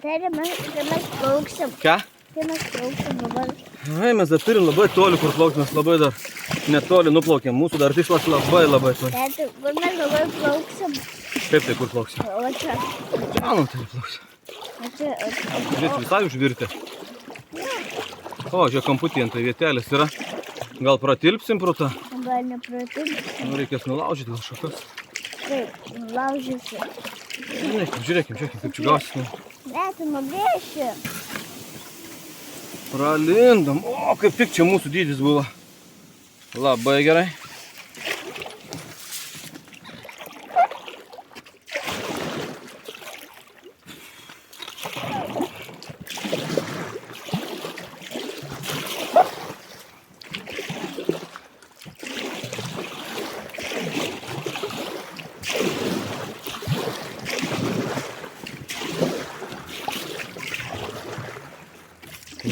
Tai mes plauksim. Ką? Tai mes plauksim dabar. Ai, mes dar turim labai toli, kur plaukti, mes labai dar netoli nuplaukėm. Mūsų dar tikslas labai toli. Tai kur mes dabar plauksim. Kaip tai, kur plauksim? O čia. Manau, tai plauksim. O čia. Žiūrėt, visai užvirti. O, žiūrėk, kamputį ant tai vietelės yra. Gal pratilpsim pro tą? Gal nepratilpsim. Nu, reikės nulaužyti gal šakas. Taip, nulaužysi. Žiūrėkim, kaip čia gausis. Ne, tu nubrėši. Pralindam. O, kaip tik čia mūsų dydis buvo. Labai gerai.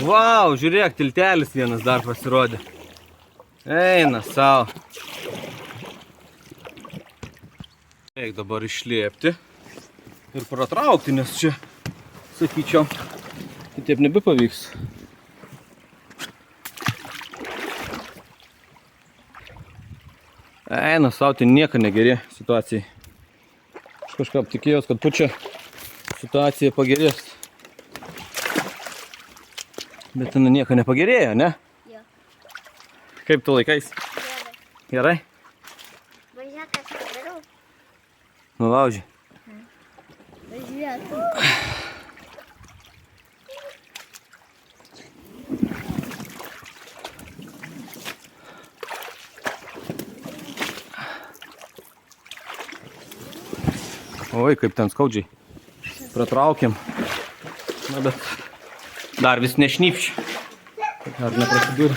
Vau, žiūrėk, tiltelis vienas dar pasirodė. Eina savo. Reik dabar išliepti ir pratraukti, nes čia, sakyčiau, kitaip nebepavyks. Eina savo, tai nieko negerė situacijai. Aš kažką tikėjos, kad pučia situacija pagerės. Bet ten nieko nepagerėjo, ne? Jo. Kaip tu laikais? Gerai. Gerai? Važiuok, aš padarau. Nulauži. Važiuok. Oi, kaip ten skaudžiai. Pratraukėm. Na, bet dar vis nešnypščia. Ar neprasidūrė?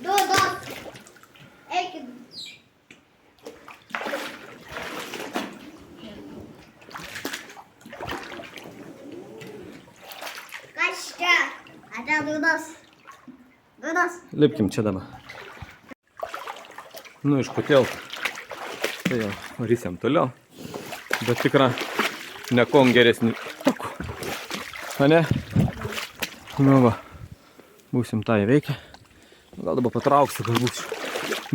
Dudas. Eikit. Kas čia? Ate dudas. Lipkim čia dabar. Nu, iškutėl. Tai jau varysiam toliau. Bet tikra nekon geresnį takų. A ne? Nu va. Būsim tą įveikę. Gal dabar patrauksiu, galbūt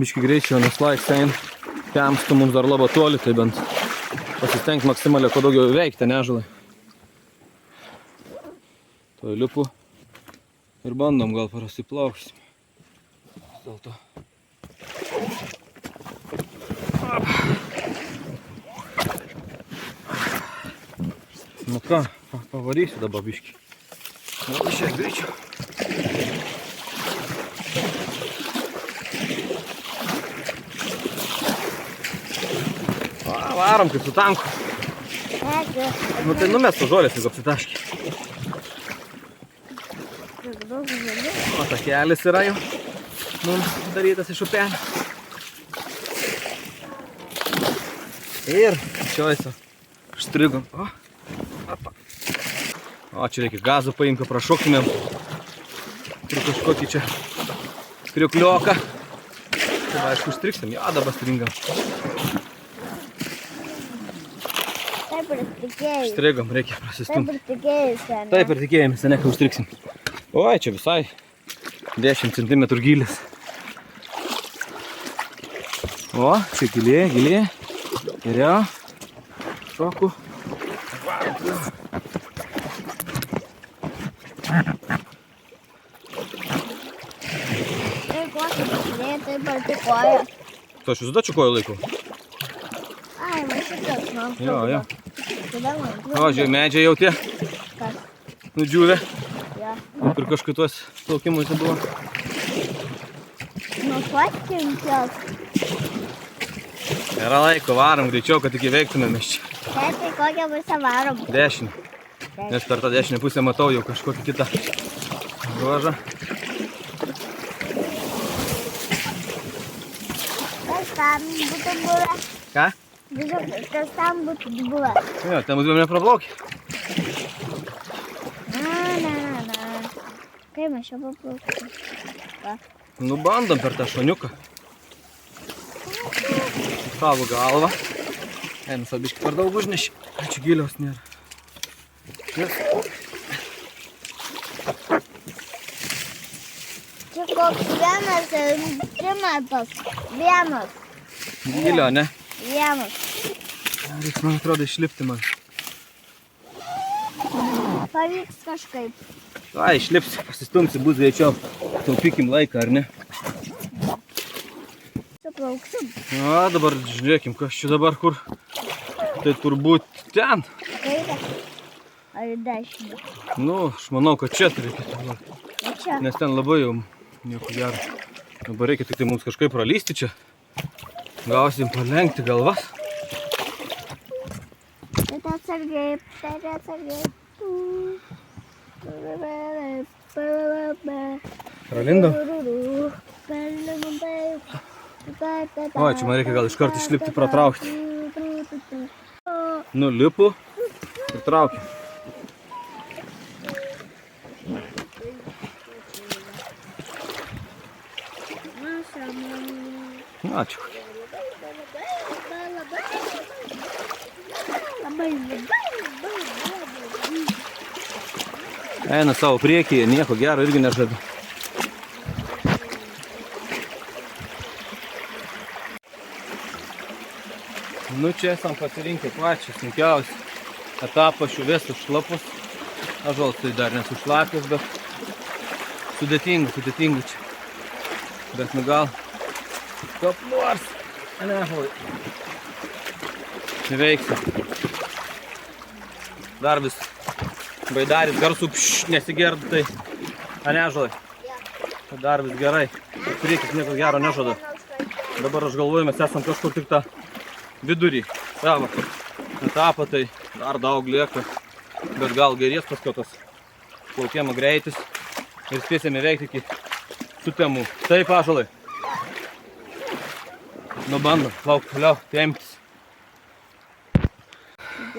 biškį greičiau, nes laiks eina. Temstų mums dar labai toli, tai bent pasistengti maksimaliai, kuo daugiau įveikti, ne žalai. Tuoj lipu ir bandom, gal prasiplauksim. Vis dėlto. Nu ką, pavarysiu dabar biškį. Gal išės greičiau. Varom kaip su tanku. Nu tai numės su žolės, jeigu apsitaškė. O takelis yra jau mums darytas iš upelio. Ir šioiso štrigom. O, čia reikia gazų paimti, prašoktumėm. Turiu kažkokį čia kriuklioką. Tai aišku, užstriksim. Ja, dabar stringam. Taip ir tikėjai. Strigom, reikia Taip prasistumti. ir tikėjai, seniai. Taip ir tikėjomės, ne, kai užstriksim. Oi, čia visai 10 cm gylis. O, čia giliai. Geriau. Šoku. Tai kokia pasidėjai, tai partikoja. Tu aš visada čikoju laiku. Ai, va šitas, man. Jo. Tada man. O, žiūrėjau, medžiai jau tie Kas? nudžiūvę. Jo. Ir kažkitos plaukimuose buvo. Nu, paskimčios. Nėra laiko, varom greičiau, kad tik įveiktumėm iš čia. Tai kokią pusę varom. Dešinę. Nes per tą dešinę pusę matau jau kažkokį kitą ruožą. Kas tam būtų buvę? Ką? Kas tam būtų buvę? Jo, ten būtumėm nepraplaukė. Na. Kaip mes čia paplauksim? Va. Nu, bandom per tą šoniuką. Savo galvą. Einu biškį per daug užnešį. Ačiū, giliaus nėra. Yes. Čia koks 1 cm. Gilio, ne? 1. Reiks, man atrodo, išlipti man. Pavyks kažkaip. Ai, išlipsi, pasistumsi, bus greičiau. Taupykim laiką, ar ne? Suplauksim. O, dabar žiūrėkim, kas čia dabar kur. Tai turbūt ten. Kairę. Ar į dešinę? Nu, aš manau, kad čia reikėtų dabar. O čia? Nes ten labai jau nieko gero. Dabar reikia tik tai mums kažkaip pralysti čia. Gausim palenkti galvas. Tai atsargiai. Pralindom? O, čia man reikia gal iš karto išlipti, pratraukti. Nu, lipu ir traukiu. Ačiū. Eina savo priekyje, nieko gero irgi nežada. Nu, čia esam pasirinkę pačią sunkiausią etapą šuvės užšlapus. Ąžuolas tai dar nesušlapęs, bet sudėtinga čia. Bet nu gal top nors, ne, ąžuolai. Neveiksim. Dar vis baidaris garsų nesigerd, tai ane ąžuolai. Dar vis gerai. Priekis nieko gero nežada. Dabar aš galvoju, mes esam kažkur tik tą vidurį savo etapą, tai dar daug lieka, bet gal gerės paskui tas plaukimo greitis ir spėsime veikti iki sutemų. Taip, ąžuolai. Nu, bandom, plauk, toliau, temptis.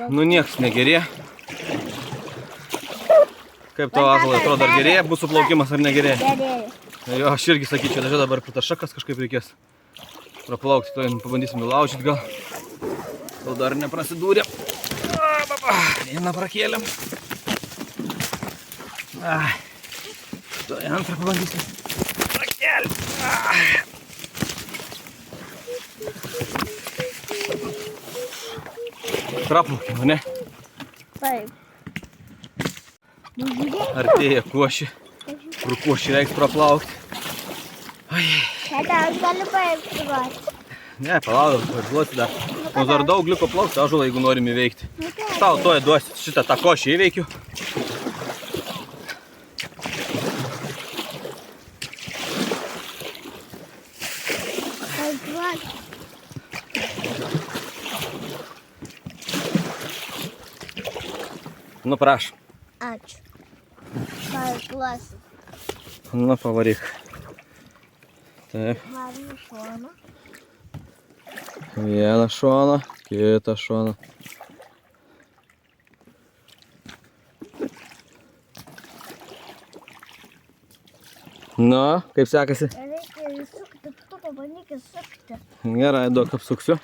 Nu, nieks negerė. Kaip tavo ąžuolai atrodo, ar gerėja mūsų plaukimas ar negerėja? Gerėja. Jo, aš irgi sakyčiau, dažnai dabar prie tas šakas kažkaip reikės praplaukti, to pabandysim nulaužyti gal. Gal dar neprasidūrėm. Vieną prakėlėm. To antrą pabandysim. Prakėlėm. Praplaukėm, ne? Taip. Artėja košė. Kur košė reiks praplaukti. Tada aš galiu paėpti. Ne, palauk, pažluoti dar. Mums dar daug liko plaukti ąžuolą, jeigu norim įveikti. Tau toje duosi šitą tą košę įveikiu. Nu, prašom. Ačiū. Paėkluosi. Nu, pavaryk. Taip. Varim šoną. Vieną šoną, kitą šoną. Nu, kaip sekasi? Reikia įsukti, tu pabandyk įsukti. Gerai, duok apsuksiu.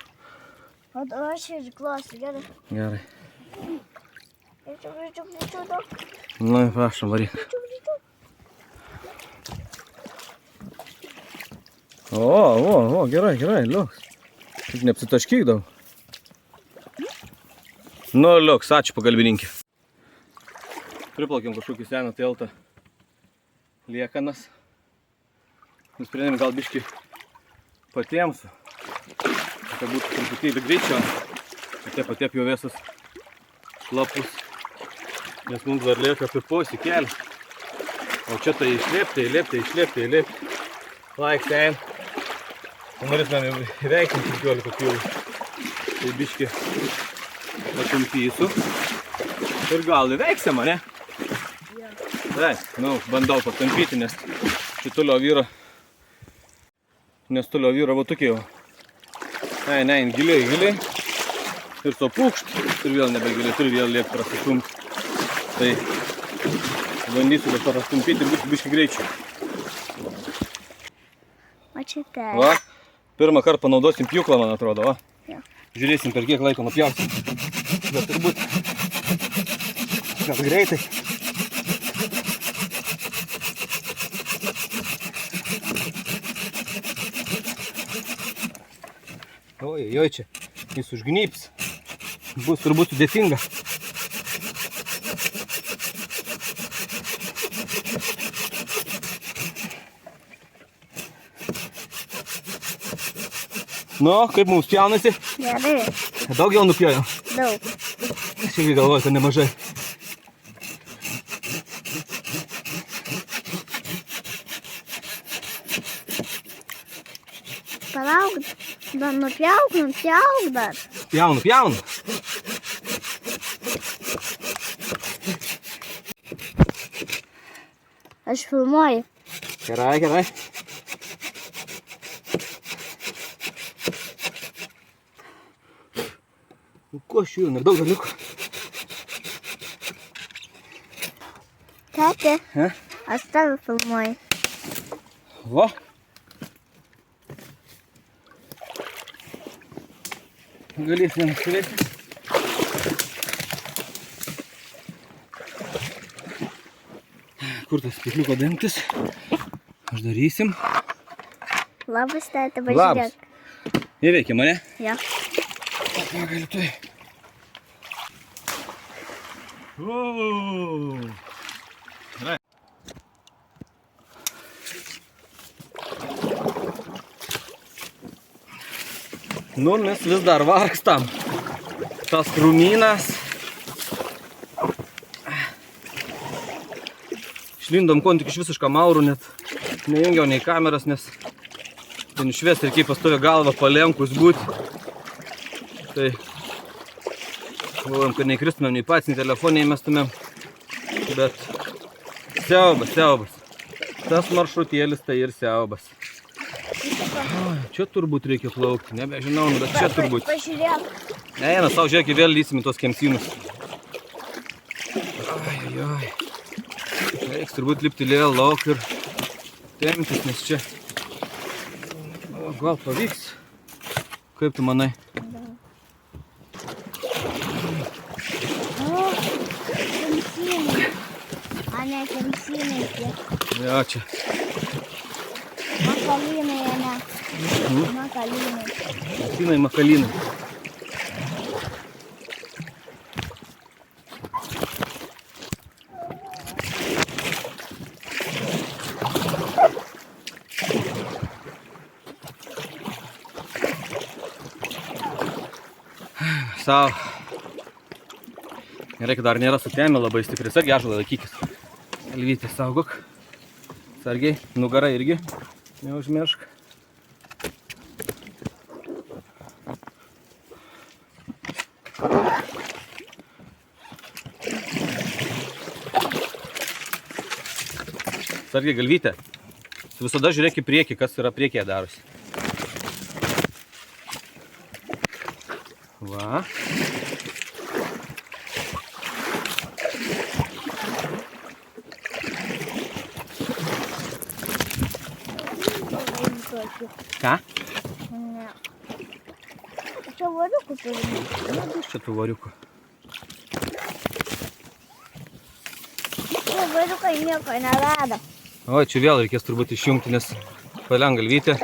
O aš išklosiu, gerai. Gerai. Greičiau, daug. Nu, prašom, varyk. O, gerai, liuks. Tik neapsitaškyk daug. Nu, liuks, ačiū pagalbininkė. Priplaukėm kažkokį seną teltą liekanas. Nusprendėm gal biškį patiems, kad būtų truputėlį greičiau. Patėp jau visas šlapus, nes mums dar lieka apie posį kelią. O čia tai išlėpti. Laik ten. Norėtume įveikti 15 kilų. Tai biškį patampysiu. Ir gal įveiksim, ne? Tai, nu, bandau patampyti, nes šitulio vyro va tokie jau. Ne, giliai. Ir to pūkšt, ir vėl nebegiliai, turi vėl liek prasistumti. Tai bandysiu kažką prastumpyti ir būtų biškį greičiau. O čia tai. Va, pirmą kartą panaudosim pjūklą, man atrodo, va. Jo. Žiūrėsim, per kiek laiko nupjausim. Bet turbūt gal greitai. Oi, čia jis užgnyps. Bus turbūt sudėtinga. Nu, kaip mums pjaunasi? Gerai. Daug jau nupjojom? Daug. Aš irgi galvoju, kad nemažai. Palauk, dar nupjauk dar. Pjaunu. Aš filmuoju. Gerai. Nu, ko aš jų, daug dalyko. Tėti, He? aš tave filmuoju. Va. Galėsim suvesti. Kur tas pikliuko dangtis? Uždarysim. Labas, tėti, Labas. pažiūrėk. Įveikia mane? Jo. Va, galiu tai. Gerai. Nu, mes vis dar vargstam. Tas krūmynas. Išlindom kon tik iš visišką maurų, net nejungiau nei kameras, nes ten išvesti reikia pastovę galvą palenkus būti. Tai galvojom, kad neįkristumėm nei pats, nei telefonį įmestumėm. Bet siaubas. Tas maršrutėlis tai ir siaubas. Čia turbūt reikia plaukti, nebežinau, bet čia turbūt. Pažiūrėk. Eina, savo žiūrėk, vėl lysim į tos kemsynus. Reiks turbūt lipti vėl lauk ir temptis, nes čia. O, gal pavyks? Kaip tu manai? O, kemsynai. A ne, kemsynai tie. Jo, čia. Makalynai, ne. Makalynai. Makalynai. Sau. Gerai, kad dar nėra sutemė labai stipriai. Sargiai, ąžuolą laikykis. Elvytė, saugok. Sargiai, nugara irgi. Neužmiršk. Sargiai, galvytė. Tu visada žiūrėk į priekį, kas yra priekyje darosi. Va. Ką? Ne. Čia variukų turime. Nebus čia tų variukų. Čia variukai nieko neveda. O, čia vėl reikės turbūt išjungti, nes paliam galvytę.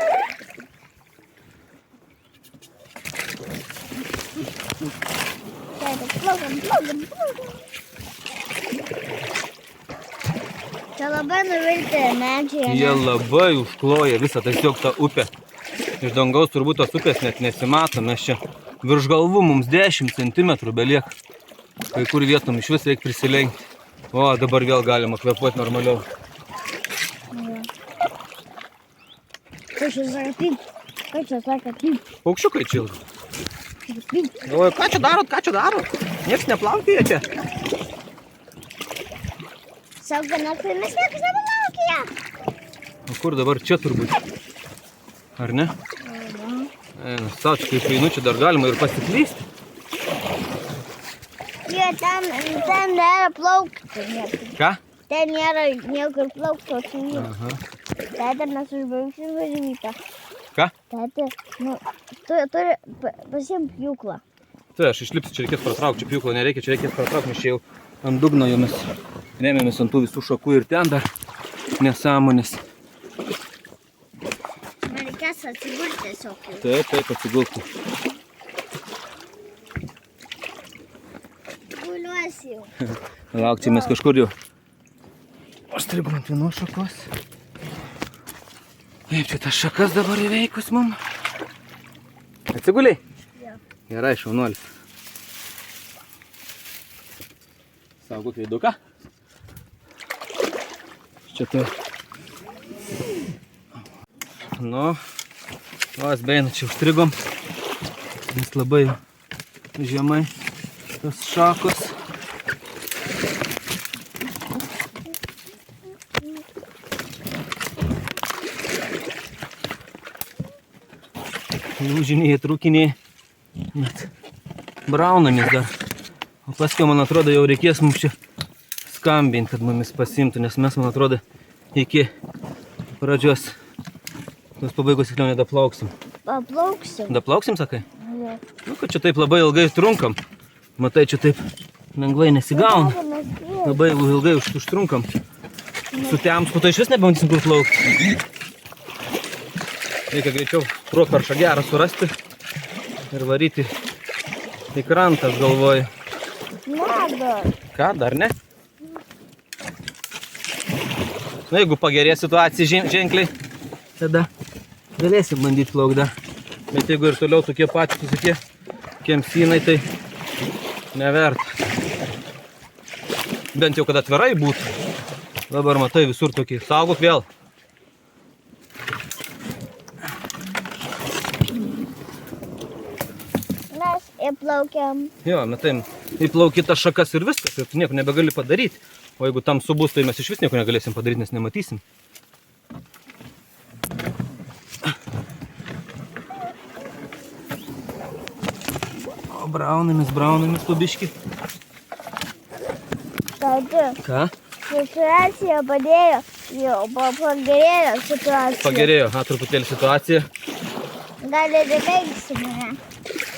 Čia labai nuvilti medžiai. Jie labai užkloja visą, tiesiog tą upę. Iš dangaus turbūt tos upės net nesimato, mes čia virš galvų mums 10 cm belieka. Kai kur vietom iš vis reikia prisilenkti. O, dabar vėl galima kvėpuoti normaliau. Kaip čia sako pyp? Kaip čia sako pyp? Paukščiukai čildo. Pyp. Galvoju, ką čia darot? Niekas neplaukioja čia. Sako, naktimis niekas nepalaukė. O kur dabar čia turbūt? Ar ne? Eina, savo, kaip einu, čia dar galima ir pasiklysti. Jie, ten nėra plaukti. Ką? Ten nėra niekur plaukti, o čia jų. Aha. Tete, mes užbaigsim važiuotą. Ką? Tete, turi pasiimti pjūklą. Tai aš išlipsiu, čia reikės pratraukti, čia pjūklo nereikia, čia reikės pratraukti, nes čia jau ant dugno jau mes remiamės ant tų visų šakų ir ten dar nesąmonės. Man reikės atsigulti tiesiog jau. Taip, atsigulti. Guliuosi jau. Lauk, čia mes kažkur jau užstrigom ant vienos šakos. Kaip čia tas šakas dabar įveikus mum? Atsiguliai? Jo. Gerai, šaunuolis. Saugok veiduką. Čia tu. Nu, vas beina, čia užstrigom. Nes labai žemai tos šakos. Lūžiniai, trūkiniai, net braunamės dar. O paskui, man atrodo, jau reikės mums čia skambinti, kad mumis pasimtų, nes mes, man atrodo, iki pradžios tos pabaigos tikliau nedaplauksim. Paplauksim. Daplauksim, sakai? Jo. Nu, kad čia taip labai ilgai trunkam. Matai, čia taip lengvai nesigauna. Labai ilgai užtrunkam. Sutems, po to iš vis nebebandysim kur plaukti. Reikia greičiau properšą gerą surasti ir varyti į krantą, aš galvoju. Nedar. Ką, dar ne? Na, jeigu pagerės situacija ženkliai, tada galėsim bandyti plaukti dar. Bet jeigu ir toliau tokie patys visokie kemsynai, tai neverta. Bent jau kad atvirai būtų. Dabar matai visur tokie. Saugok vėl. Mes įplaukiam. Jo, matai, įplauki tas šakas ir viskas, ir tu nieko nebegali padaryti. O jeigu tam subus, tai mes iš vis nieko negalėsim padaryti, nes nematysim. O braunamės po biškį. Tati, Ką? situacija padėjo. Jau pagerėjo situacija. Pagerėjo, truputėlį situacija. Gal ir įveiksime.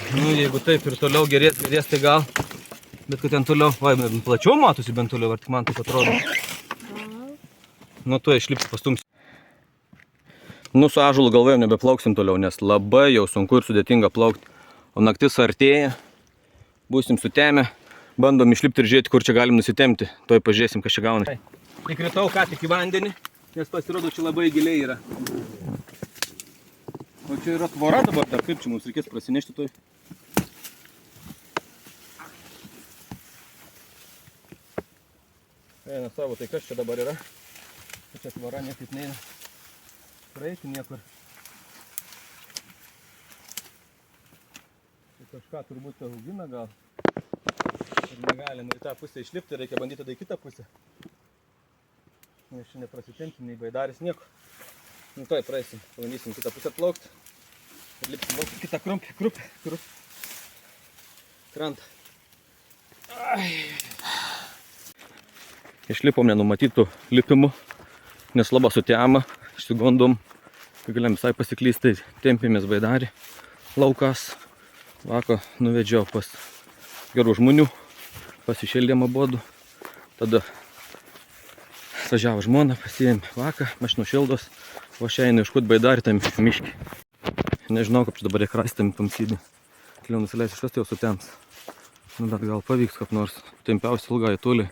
Nu, jeigu taip ir toliau gerės, tai gal. Bet kad ten toliau, plačiau matosi bent toliau, ar tik man taip atrodo. Nu, tu išlipsi pastumsi. Nu, su ąžuolu galvojom nebeplauksim toliau, nes labai jau sunku ir sudėtinga plaukti. O naktis artėja, būsim sutemę, bandom išlipti ir žiūrėti, kur čia galim nusitemti. Toj pažiūrėsim, kas čia gauna. Įkritau ką tik į vandenį, nes pasirodo, čia labai giliai yra. O čia yra tvora dabar, dar kaip čia mums reikės prasinešti toj. Eina savo, tai kas čia dabar yra? Čia tvora niekaip neina praeiti niekur. Tai kažką turbūt augina gal. Ir negalim į tą pusę išlipti, reikia bandyti tada į kitą pusę. Nes čia neprasitemsim, nei baidaris, nieko. Nu tai praeisim, pabandysim kitą pusę plaukti. Ir lipsim vėl kitą krupę. Krantą. Išlipom nenumatytų lipimų, nes labai sutema, išsigondom. Galėjom visai pasiklysti, tempėmės baidarį. Laukas. Vako nuvedžiau pas gerų žmonių, pasišildėm abudu. Tada važiavo žmona, pasiėmė vaką, mašinų šildos, o aš einu iškut baidarį tam miškį. Nežinau, kaip čia dabar reikia rasti tam sydį. Kiliau nusileis iš tas, tai jau sutems. Nu, bet gal pavyks kaip nors. Tempiausia ilgai toli.